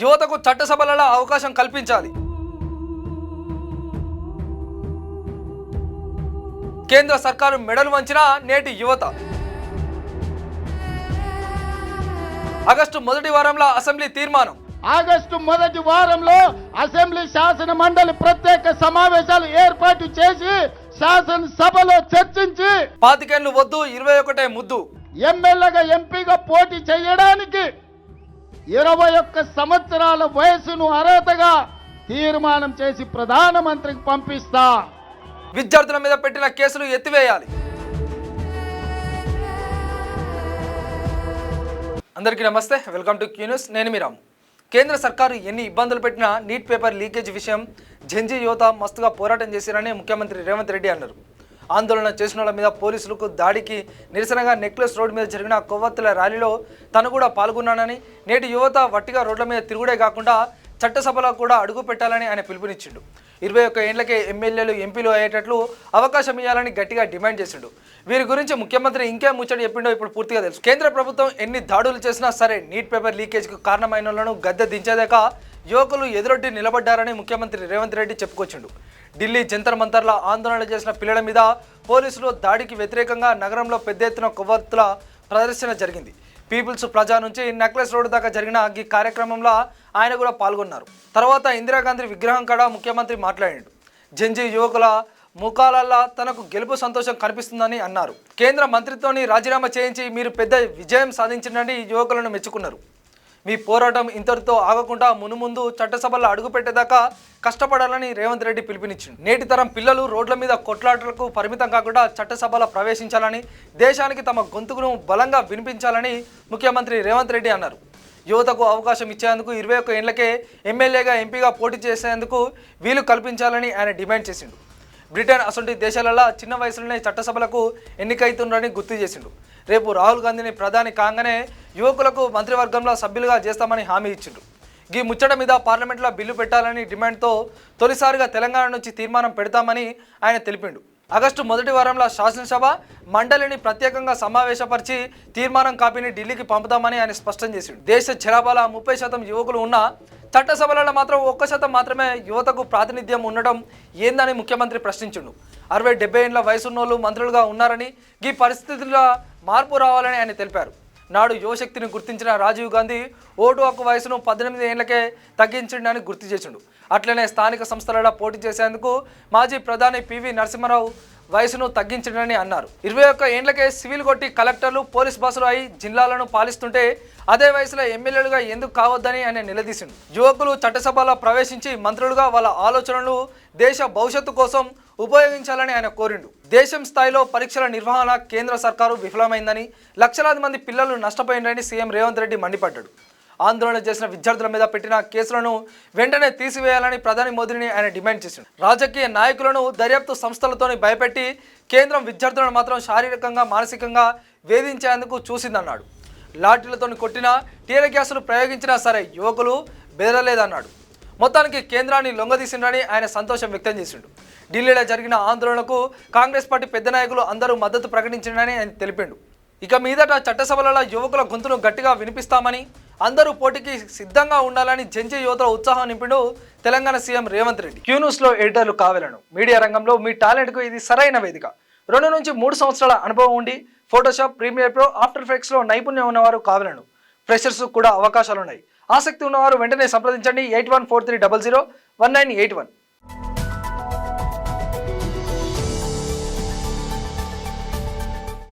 యువతకు చట్టసభలలో అవకాశం కల్పించాలి. కేంద్ర సర్కారు మెడలు వంచిన నేటి యువత. ఆగస్టు మొదటి వారంలో అసెంబ్లీ తీర్మానం. ఆగస్టు మొదటి వారంలో అసెంబ్లీ శాసన మండలి ప్రత్యేక సమావేశాలు ఏర్పాటు చేసి శాసనసభలో చర్చించి 25 ఏళ్లు వద్దు 21 ముద్దు. ఎమ్మెల్యేగా ఎంపీగా పోటీ చేయడానికి 21 సంవత్సరాల వయసును అర్హతగా తీర్మానం చేసి ప్రధానమంత్రికి పంపిస్తా. విద్యార్థుల మీద పెట్టిన కేసులు ఎత్తివేయాలి. అందరికీ నమస్తే, వెల్కమ్ టు క్యూ న్యూస్. నేను మీ రాము. కేంద్ర సర్కారు ఎన్ని ఇబ్బందులు పెట్టినా నీట్ పేపర్ లీకేజ్ విషయం జెన్జీ యువత మస్తుగా పోరాటం చేశారని ముఖ్యమంత్రి రేవంత్ రెడ్డి అన్నారు. ఆందోళన చేసిన వాళ్ళ మీద పోలీసులకు దాడికి నిరసనగా నెక్లెస్ రోడ్ మీద జరిగిన కొవ్వొత్తుల ర్యాలీలో తను కూడా పాల్గొన్నానని, నేటి యువత వట్టిగా రోడ్ల మీద తిరుగుడే కాకుండా చట్టసభలో కూడా అడుగు పెట్టాలని ఆయన పిలుపునిచ్చిండు. 21 ఏళ్లకే ఎమ్మెల్యేలు ఎంపీలు అయ్యేటట్లు అవకాశం ఇవ్వాలని గట్టిగా డిమాండ్ చేసిండు. వీరి గురించి ముఖ్యమంత్రి ఇంకేం ముచ్చట చెప్పిండో ఇప్పుడు పూర్తిగా తెలుసు. కేంద్ర ప్రభుత్వం ఎన్ని దాడులు చేసినా సరే నీట్ పేపర్ లీకేజ్కు కారణమైన వాళ్ళను గద్దె దించేదాకా యువకులు ఎదురొడ్డి నిలబడ్డారని ముఖ్యమంత్రి రేవంత్ రెడ్డి చెప్పుకొచ్చిండు. ఢిల్లీ జంతర్ మంతర్ల ఆందోళన చేసిన పిల్లల మీద పోలీసులు దాడికి వ్యతిరేకంగా నగరంలో పెద్ద ఎత్తున కొవ్వొత్తుల ప్రదర్శన జరిగింది. పీపుల్స్ ప్లాజా నుంచి నెక్లెస్ రోడ్ దాకా జరిగిన ఈ కార్యక్రమంలో ఆయన కూడా పాల్గొన్నారు. తర్వాత ఇందిరాగాంధీ విగ్రహం కాడ ముఖ్యమంత్రి మాట్లాడాడు. జెన్జీ యువకుల ముఖాలల్లా తనకు గెలుపు సంతోషం కనిపిస్తుందని అన్నారు. కేంద్ర మంత్రితోని రాజీనామా చేయించి మీరు పెద్ద విజయం సాధించినని యువకులను మెచ్చుకున్నారు. మీ పోరాటం ఇంతటితో ఆగకుండా మునుముందు చట్టసభలో అడుగుపెట్టేదాకా కష్టపడాలని రేవంత్ రెడ్డి పిలుపునిచ్చింది. నేటి తరం పిల్లలు రోడ్ల మీద కొట్లాటలకు పరిమితం కాకుండా చట్టసభలో ప్రవేశించాలని, దేశానికి తమ గొంతుకును బలంగా వినిపించాలని ముఖ్యమంత్రి రేవంత్ రెడ్డి అన్నారు. యువతకు అవకాశం ఇచ్చేందుకు 21 ఏళ్లకే ఎమ్మెల్యేగా ఎంపీగా పోటీ చేసేందుకు వీలు కల్పించాలని ఆయన డిమాండ్ చేసిండు. బ్రిటన్ అసొంటి దేశాలలో చిన్న వయసులోనే చట్టసభలకు ఎన్నికైతుండని గుర్తు చేసిండు. రేపు రాహుల్ గాంధీని ప్రధాని కాగానే యువకులకు మంత్రివర్గంలో సభ్యులుగా చేస్తామని హామీ ఇచ్చిండు. ఈ ముచ్చట మీద పార్లమెంట్లో బిల్లు పెట్టాలని డిమాండ్తో తొలిసారిగా తెలంగాణ నుంచి తీర్మానం పెడతామని ఆయన తెలిపిండు. ఆగస్టు మొదటి వారంలో శాసనసభ మండలిని ప్రత్యేకంగా సమావేశపరిచి తీర్మానం కాపీని ఢిల్లీకి పంపుతామని ఆయన స్పష్టం చేసిండు. దేశ జనాభాలో 30% యువకులు ఉన్న చట్టసభలలో మాత్రం 1% మాత్రమే యువతకు ప్రాతినిధ్యం ఉండడం ఏందని ముఖ్యమంత్రి ప్రశ్నించిండు. 60-70 ఏళ్ల వయసున్నోళ్ళు మంత్రులుగా ఉన్నారని, ఈ పరిస్థితుల్లో మార్పు రావాలని ఆయన తెలిపారు. నాడు యువశక్తిని గుర్తించిన రాజీవ్ గాంధీ ఓటు హక్కు వయసును 18 ఏళ్లకే తగ్గించిండని గుర్తు చేసిండు. అట్లనే స్థానిక సంస్థలలో పోటీ చేసేందుకు మాజీ ప్రధాని పివి నరసింహారావు వయసును తగ్గించడని అన్నారు. 21 ఏళ్లకే సివిల్ కొట్టి కలెక్టర్లు, పోలీస్ బాసులు అయి జిల్లాలను పాలిస్తుంటే అదే వయసులో ఎమ్మెల్యేలుగా ఎందుకు కావద్దని ఆయన నిలదీసిండు. యువకులు చట్టసభలో ప్రవేశించి మంత్రులుగా వాళ్ళ ఆలోచనలు దేశ భవిష్యత్తు కోసం ఉపయోగించాలని ఆయన కోరిండు. దేశం స్థాయిలో పరీక్షల నిర్వహణ కేంద్ర సర్కారు విఫలమైందని, లక్షలాది మంది పిల్లలు నష్టపోయిందని సీఎం రేవంత్ రెడ్డి మండిపడ్డాడు. ఆందోళన చేసిన విద్యార్థుల మీద పెట్టిన కేసులను వెంటనే తీసివేయాలని ప్రధాని మోదీని ఆయన డిమాండ్ చేశాడు. రాజకీయ నాయకులను దర్యాప్తు సంస్థలతోని భయపెట్టి కేంద్రం విద్యార్థులను మాత్రం శారీరకంగా, మానసికంగా వేధించేందుకు చూసిందన్నాడు. లాఠీలతో కొట్టినా, టీయర్ గ్యాసులు ప్రయోగించినా సరే యువకులు బెదరలేదన్నాడు. మొత్తానికి కేంద్రాన్ని లొంగదీసిండని ఆయన సంతోషం వ్యక్తం చేసిండు. ఢిల్లీలో జరిగిన ఆందోళనకు కాంగ్రెస్ పార్టీ పెద్ద నాయకులు అందరూ మద్దతు ప్రకటించిండని ఆయన తెలిపిండు. ఇక మీదట చట్టసభలలో యువకుల గొంతును గట్టిగా వినిపిస్తామని, అందరూ పోటీకి సిద్ధంగా ఉండాలని జెన్జీ యువతలో ఉత్సాహం నింపిండు తెలంగాణ సీఎం రేవంత్ రెడ్డి. క్యూ న్యూస్లో ఎడిటర్లు కావాలను మీడియా రంగంలో మీ టాలెంట్కు ఇది సరైన వేదిక. 2 నుంచి 3 సంవత్సరాల అనుభవం ఉండి ఫోటోషాప్, ప్రీమియర్ ప్రో, ఆఫ్టర్ ఎఫెక్ట్స్లో నైపుణ్యం ఉన్నవారు కావాలను. ఫ్రెషర్స్ కూడా అవకాశాలున్నాయి. ఆసక్తి ఉన్నవారు వెంటనే సంప్రదించండి. 8143001981.